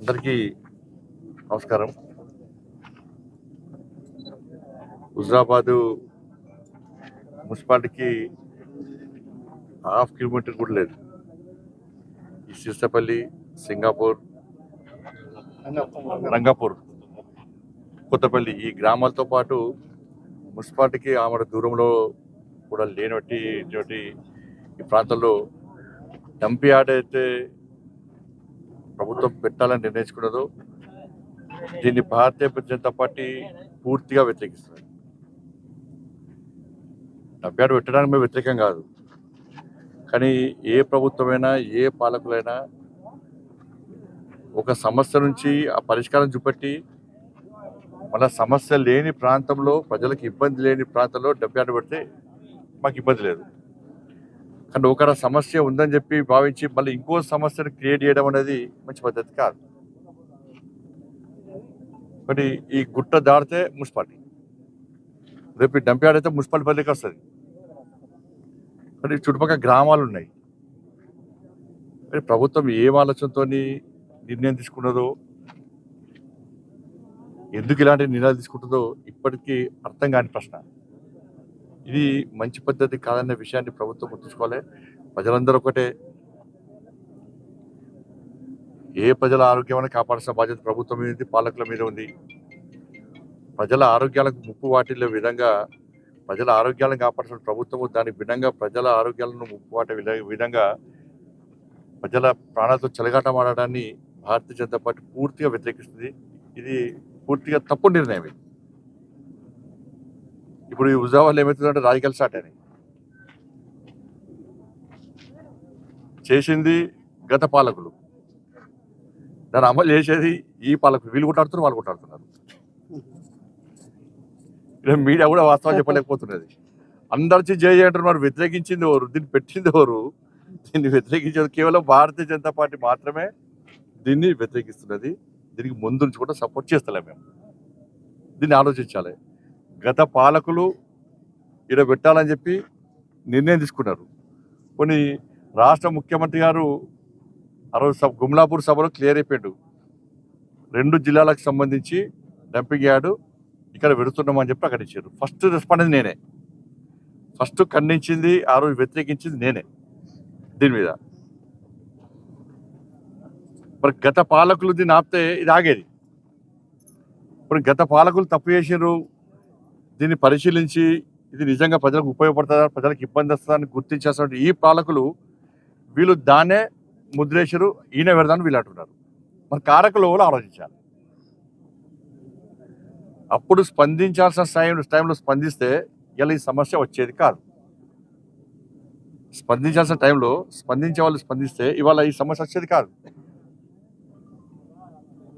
అందరికీ నమస్కారం. హుజరాబాదు మున్సిపాలిటీకి ½ కిలోమీటర్ కూడా లేదు. ఈ సీసపల్లి, సింగాపూర్, రంగాపూర్, కొత్తపల్లి ఈ గ్రామాలతో పాటు మున్సిపాలిటీకి ఆమె దూరంలో కూడా లేనట్టి ఈ ప్రాంతంలో డంప్ యార్డ్ అయితే ప్రభుత్వం పెట్టాలని నిర్ణయించుకున్నదో దీన్ని భారతీయ జనతా పార్టీ పూర్తిగా వ్యతిరేకిస్తుంది. డంప్ యార్డ్ పెట్టడానికి మేము వ్యతిరేకం కాదు, కానీ ఏ ప్రభుత్వమైనా ఏ పాలకులైనా ఒక సమస్య నుంచి ఆ పరిష్కారం చూపెట్టి మళ్ళీ సమస్య లేని ప్రాంతంలో, ప్రజలకు ఇబ్బంది లేని ప్రాంతంలో డంప్ యార్డ్ పెడితే మాకు ఇబ్బంది లేదు. కానీ ఒక సమస్య ఉందని చెప్పి భావించి మళ్ళీ ఇంకో సమస్యను క్రియేట్ చేయడం అనేది మంచి పద్ధతి కాదు. మరి ఈ గుట్ట దాడితే మున్సిపాలిటీ, రేపు డంప్ యార్డ్ అయితే మున్సిపాలిటీ పరిధికి వస్తుంది. మరి చుట్టుపక్కల గ్రామాలు ఉన్నాయి. మరి ప్రభుత్వం ఏం ఆలోచనతో నిర్ణయం తీసుకున్నదో, ఎందుకు ఇలాంటి నిర్ణయాలు తీసుకుంటుందో ఇప్పటికీ అర్థం కాని ప్రశ్న. ఇది మంచి పద్ధతి కాదన్న విషయాన్ని ప్రభుత్వం గుర్తుంచుకోవాలి. ప్రజలందరూ ఒకటే, ఏ ప్రజల ఆరోగ్యాన్ని కాపాడాల్సిన బాధ్యత ప్రభుత్వం మీద, పాలకుల మీద ఉంది. ప్రజల ఆరోగ్యాలకు ముప్పు వాటిల్లే విధంగా ప్రజల ఆరోగ్యాలను కాపాడాల్సిన ప్రభుత్వము దానికి భిన్నంగా ప్రజల ఆరోగ్యాలను ముప్పు వాటే విధంగా ప్రజల ప్రాణాలతో చెలగాటమాడడాన్ని భారతీయ జనతా పార్టీ పూర్తిగా వ్యతిరేకిస్తుంది. ఇది పూర్తిగా తప్పు నిర్ణయం. ఇప్పుడు ఈ హుజరాబాద్లో ఏమవుతుందంటే రాజకీయాలు స్టార్ట్ అయినాయి. చేసింది గత పాలకులు, దాన్ని అమలు చేసేది ఈ పాలకులు. వీళ్ళు కొట్టాడుతున్నారు, వాళ్ళు కొట్టాడుతున్నారు. మీడియా కూడా వాస్తవాలు చెప్పలేకపోతున్నది. అందరిచి జయ అంటున్నారు. వ్యతిరేకించింది ఎవరు? దీన్ని పెట్టింది ఎవరు? దీన్ని వ్యతిరేకించేది కేవలం భారతీయ జనతా పార్టీ మాత్రమే దీన్ని వ్యతిరేకిస్తున్నది. దీనికి ముందు నుంచి కూడా సపోర్ట్ చేస్తలే మేము. దీన్ని ఆలోచించాలి. గత పాలకులు ఇక్కడ పెట్టాలని చెప్పి నిర్ణయం తీసుకున్నారు. కొన్ని రాష్ట్ర ముఖ్యమంత్రి గారు ఆ రోజు గుమ్లాపూర్ సభలో క్లియర్ అయిపోయాడు. 2 జిల్లాలకు సంబంధించి డంపింగ్ యార్డు ఇక్కడ పెడుతున్నామని చెప్పి అక్కడ ఇచ్చారు. ఫస్ట్ రెస్పాండ్ నేనే, ఫస్ట్ ఖండించింది, ఆ రోజు వ్యతిరేకించింది నేనే దీని మీద. మరి గత పాలకులు దీన్ని ఆపితే ఇది ఆగేది. ఇప్పుడు గత పాలకులు తప్పు చేసారు, దీన్ని పరిశీలించి ఇది నిజంగా ప్రజలకు ఉపయోగపడుతుందా, ప్రజలకు ఇబ్బంది వస్తుందని గుర్తించాల్సిన ఈ పాలకులు వీళ్ళు దాన్నే ముద్రేశారు. ఈయన పెడదాన్ని వీళ్ళు అంటున్నారు. మరి కారకులు ఆలోచించాలి. అప్పుడు స్పందించాల్సిన టైంలో స్పందిస్తే ఇలా ఈ సమస్య వచ్చేది కాదు. స్పందించాల్సిన టైంలో స్పందించే వాళ్ళు స్పందిస్తే ఇవాళ ఈ సమస్య వచ్చేది కాదు.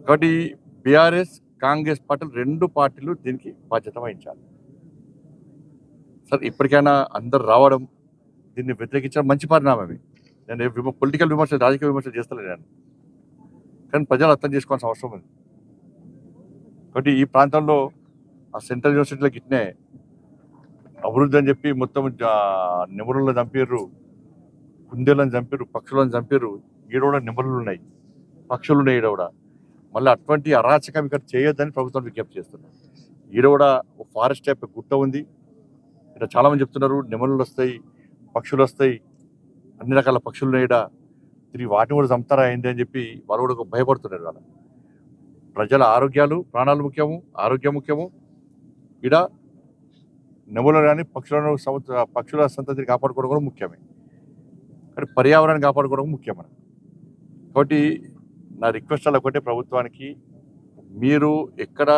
కాబట్టి బీఆర్ఎస్, కాంగ్రెస్ పార్టీలు 2 పార్టీలు దీనికి బాధ్యత వహించాలి. సరే, ఇప్పటికైనా అందరు రావడం, దీన్ని వ్యతిరేకించడం మంచి పరిణామమే. నేను పొలిటికల్ విమర్శలు, రాజకీయ విమర్శలు చేస్తలేను నేను, కానీ ప్రజలు అర్థం చేసుకోవాల్సిన అవసరం ఉంది. కాబట్టి ఈ ప్రాంతంలో ఆ సెంట్రల్ యూనివర్సిటీలో గిట్నే అభివృద్ధి అని చెప్పి మొత్తం నెమరులను చంపారు, కుందేలను చంపారు, పక్షులను చంపారు. ఈడ కూడా నెమరులు ఉన్నాయి, పక్షులు ఉన్నాయి. ఈడ కూడా మళ్ళీ అటువంటి అరాచకం ఇక్కడ చేయొద్దని ప్రభుత్వం విజ్ఞప్తి చేస్తున్నారు. ఈడ కూడా ఫారెస్ట్ టైప్ గుట్ట ఉంది. ఇక్కడ చాలామంది చెప్తున్నారు నెమరులు వస్తాయి, పక్షులు వస్తాయి, అన్ని రకాల పక్షులు ఉన్నాయి. ఈడ తిరిగి వాటిని కూడా చంపుతారా అయింది అని చెప్పి వాళ్ళు కూడా భయపడుతున్నారు. వాళ్ళ ప్రజల ఆరోగ్యాలు, ప్రాణాలు ముఖ్యము, ఆరోగ్యం ముఖ్యము. ఈడ నెమలు కానీ పక్షుల సంతతిని కాపాడుకోవడం కూడా ముఖ్యమే, కానీ పర్యావరణాన్ని కాపాడుకోవడం ముఖ్యమైన. కాబట్టి నా రిక్వెస్ట్ అలా ఒకటే ప్రభుత్వానికి, మీరు ఎక్కడ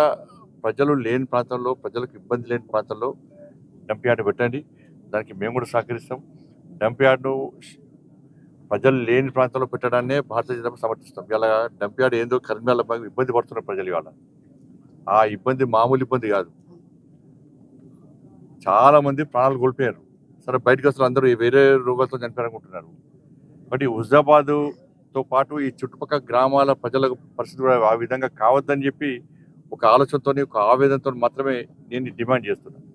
ప్రజలు లేని ప్రాంతంలో, ప్రజలకు ఇబ్బంది లేని ప్రాంతంలో డంప్ యార్డ్ పెట్టండి. దానికి మేము కూడా సహకరిస్తాం. డంప్ యార్డ్ను ప్రజలు లేని ప్రాంతంలో పెట్టడాన్నే భారతీయ జనతా పార్టీ సమర్థిస్తాం. ఇలా డంప్ యార్డ్ ఏందో కరీంనగర్లో బాగా ఇబ్బంది పడుతున్నారు ప్రజలు. ఇవాళ ఆ ఇబ్బంది మామూలు ఇబ్బంది కాదు. చాలా మంది ప్రాణాలు కోల్పోయారు. సరే, బయటకు వస్తున్న అందరూ వేరే రోగాలతో చనిపోయారనుకుంటున్నారు. బట్ ఈ హుజరాబాదుతో పాటు ఈ చుట్టుపక్కల గ్రామాల ప్రజల పరిస్థితి కూడా ఆ విధంగా కావద్దని చెప్పి ఒక ఆలోచనతో, ఒక ఆవేదనతో మాత్రమే నేను డిమాండ్ చేస్తున్నాను.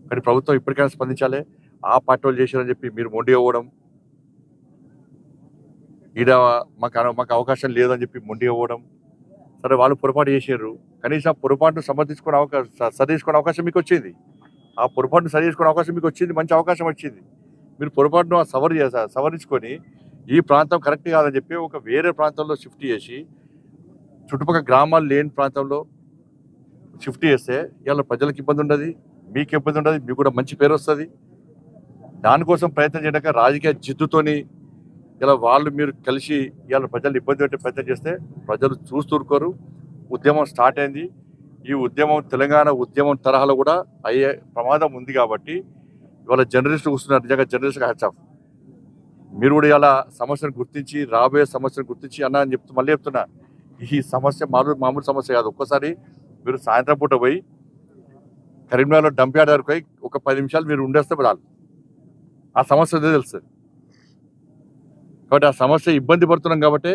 కానీ ప్రభుత్వం ఇప్పటికైనా స్పందించాలి. ఆ పార్టీ వాళ్ళు చేశారని చెప్పి మీరు మొండి అవ్వడం, ఈడ మాకు అవకాశం లేదని చెప్పి మొండి ఇవ్వడం. సరే వాళ్ళు పొరపాటు చేశారు, కనీసం ఆ పొరపాటును సరిచేసుకునే అవకాశం మీకు వచ్చింది. ఆ పొరపాటును సరి చేసుకునే అవకాశం మీకు వచ్చింది, మంచి అవకాశం వచ్చింది. మీరు పొరపాటును సవరించుకొని ఈ ప్రాంతం కరెక్ట్ కాదని చెప్పి ఒక వేరే ప్రాంతంలో షిఫ్ట్ చేసి చుట్టుపక్కల గ్రామాలు లేని ప్రాంతంలో షిఫ్ట్ చేస్తే ఇవాళ ప్రజలకు ఇబ్బంది ఉండదు, మీకు ఇబ్బంది ఉండదు, మీకు కూడా మంచి పేరు వస్తుంది. దానికోసం ప్రయత్నం చేయడాక రాజకీయ జిద్దుతోని ఇలా మీరు కలిసి ఇవాళ ప్రజలు ఇబ్బంది పెట్టే ప్రయత్నం చేస్తే ప్రజలు చూస్తూరుకోరు. ఉద్యమం స్టార్ట్ అయింది. ఈ ఉద్యమం తెలంగాణ ఉద్యమం తరహాలో కూడా అయ్యే ప్రమాదం ఉంది. కాబట్టి ఇవాళ జర్నలిస్టులు కూర్చున్నారు, నిజంగా జర్నలిస్ట్గా హ్యాట్స్ ఆఫ్. మీరు కూడా ఇలా సమస్యను గుర్తించి రాబోయే సమస్యను గుర్తించి అన్న అని మళ్ళీ చెప్తున్నా, ఈ సమస్య మామూలు సమస్య కాదు. ఒక్కసారి మీరు సాయంత్రం పూట పోయి కరీంనగర్లో డంప్ యార్డ్ వరకు పోయి ఒక 10 నిమిషాలు మీరు ఉండేస్తే చాలు, ఆ సమస్య తెలుస్తుంది. కాబట్టి ఆ సమస్య ఇబ్బంది పడుతున్నాం కాబట్టి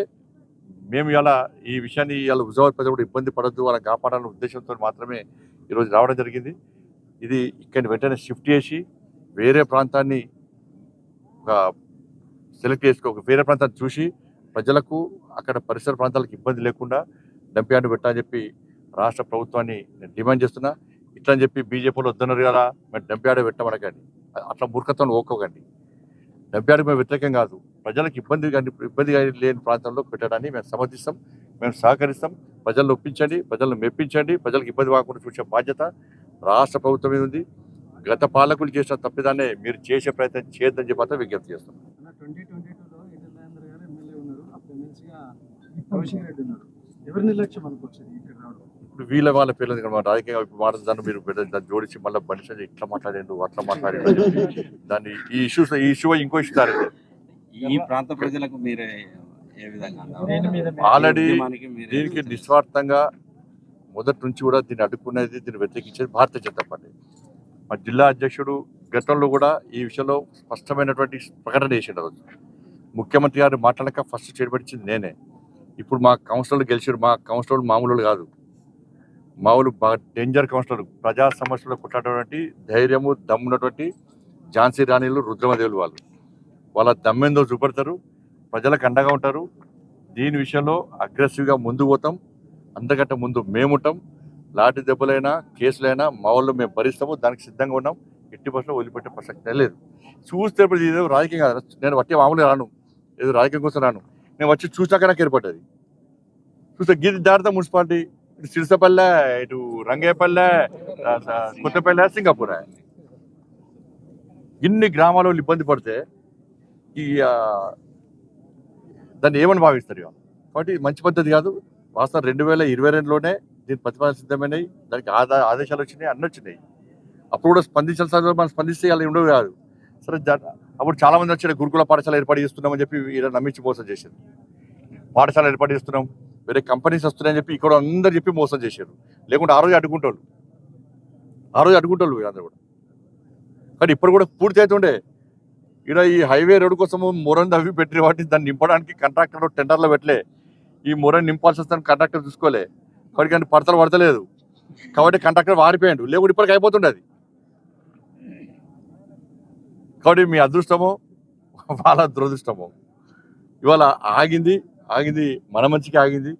మేము ఇలా ఈ విషయాన్ని ఇలా హుజాబాద్ ప్రజలు కూడా ఇబ్బంది పడద్దు, వాళ్ళని కాపాడాలనే ఉద్దేశంతో మాత్రమే ఈరోజు రావడం జరిగింది. ఇది ఇక్కడిని వెంటనే షిఫ్ట్ చేసి వేరే ప్రాంతాన్ని సెలెక్ట్ చేసుకో, వేరే ప్రాంతాన్ని చూసి ప్రజలకు అక్కడ పరిసర ప్రాంతాలకు ఇబ్బంది లేకుండా డంప్ యార్డ్ పెట్టాలని చెప్పి రాష్ట్ర ప్రభుత్వాన్ని నేను డిమాండ్ చేస్తున్నా. ఇట్లా అని చెప్పి బీజేపీలో వద్దన్నారు కదా మేము డంప్ యార్డ్ పెట్టమనకండి, అట్లా మూర్ఖత్వం ఓకోకండి. డంప్ యార్డ్ మేము వ్యతిరేకం కాదు, ప్రజలకు ఇబ్బంది లేని ప్రాంతంలో పెట్టడాన్ని మేము సమర్థిస్తాం, మేము సహకరిస్తాం. ప్రజలను ఒప్పించండి, ప్రజలను మెప్పించండి, ప్రజలకు ఇబ్బంది కాకుండా చూసే బాధ్యత రాష్ట్ర ప్రభుత్వం మీద ఉంది. గత పాలకులు చేసిన తప్పిదాన్ని మీరు చేసే ప్రయత్నం చేయొద్దని చెప్పి విజ్ఞప్తి చేస్తాం. ఇప్పుడు వాళ్ళ పేర్లు రాజకీయంగా మాట్లాడుతాను, మీరు దాన్ని జోడించి మళ్ళీ బండి ఇట్లా మాట్లాడండు అట్లా మాట్లాడండు దాన్ని ఈ ఇష్యూ ఇంకో ఇష్యూ ఈ ప్రాంత ప్రజలకు మీరే ఏ విధంగా ఆల్రెడీ దీనికి నిస్వార్థంగా మొదటి నుంచి కూడా దీన్ని అడ్డుకునేది, దీన్ని వ్యతిరేకించేది భారతీయ జనతా పార్టీ. మా జిల్లా అధ్యక్షుడు గతంలో కూడా ఈ విషయంలో స్పష్టమైనటువంటి ప్రకటన చేసిండు. రోజు ముఖ్యమంత్రి గారు మాట్లాడక ఫస్ట్ చేపట్టించింది నేనే. ఇప్పుడు మా కౌన్సిలర్లు గెలిచారు, మా కౌన్సిలర్లు మామూలు కాదు, మామూలు బాగా డేంజర్ కౌన్సిలర్. ప్రజా సమస్యలు కొట్టేటువంటి ధైర్యము దమ్మున్నటువంటి ఝాన్సీ రాణిలు, రుద్రమదేవులు వాళ్ళ దమ్మెందో చూపెడతారు, ప్రజలకు అండగా ఉంటారు. దీని విషయంలో అగ్రెసివ్గా ముందు పోతాం, అంతకంటే ముందు మేముంటాం. లాంటి దెబ్బలైనా కేసులైనా మా వాళ్ళు మేము భరిస్తాము, దానికి సిద్ధంగా ఉన్నాం. ఎట్టి బస్సులో వదిలిపెట్టే ప్రసక్తే లేదు. చూస్తే ఇప్పుడు ఇదేదో రాజకీయం కాదు, నేను వట్టి మామూలుగా రాను, ఏదో రాజకీయం కోసం రాను. నేను వచ్చి చూసాక నాకు ఏర్పడ్డది. చూస్తే గిరి దాటితే మున్సిపాలిటీ, ఇటు సిరిసపల్లె, ఇటు రంగేపల్లె, కొత్తపల్లె, సింగపూర్, ఇన్ని గ్రామాల ఇబ్బంది పడితే ఈ దాన్ని ఏమని భావిస్తారు ఇవాళ. కాబట్టి మంచి పద్ధతి కాదు. వాస్తవం 2022లోనే దీని ప్రతిపాదన సిద్ధమైనవి, దానికి ఆదేశాలు వచ్చినాయి, అన్నీ వచ్చినాయి. అప్పుడు కూడా స్పందించాల్సిన మనం స్పందిస్తే అలా ఉండవు కాదు. సరే అప్పుడు చాలా మంది వచ్చారు, గురుకుల పాఠశాల ఏర్పాటు చేస్తున్నామని చెప్పి ఇలా నమ్మించి మోసం చేశారు. పాఠశాల ఏర్పాటు చేస్తున్నాం, వేరే కంపెనీస్ వస్తున్నాయని చెప్పి ఇక్కడ అందరు చెప్పి మోసం చేశారు. లేకుంటే ఆ రోజు అడ్డుకుంటారు అందరూ కూడా. కానీ ఇప్పుడు కూడా పూర్తి అవుతుండే. ఇక్కడ ఈ హైవే రోడ్డు కోసము మొరన్ అవి పెట్టిన వాటిని దాన్ని నింపడానికి కాంట్రాక్టర్ టెండర్లో పెట్టలే. ఈ మొరన్ నింపాల్సి వస్తాను కాంట్రాక్టర్ చూసుకోలే, కాబట్టి కానీ పడతలేదు. కాబట్టి కాంట్రాక్టర్ వారిపోయాడు, లేకుంటే ఇప్పటికి అయిపోతుండే అది. కాబట్టి మీ అదృష్టమో వాళ్ళ దురదృష్టమో ఇవాళ ఆగింది మన మంచికి ఆగింది.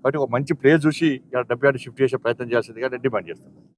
కాబట్టి ఒక మంచి ప్లేస్ చూసి ఇక్కడ 70 షిఫ్ట్ చేసే ప్రయత్నం చేయాల్సిందిగా నేను డిమాండ్ చేస్తాను.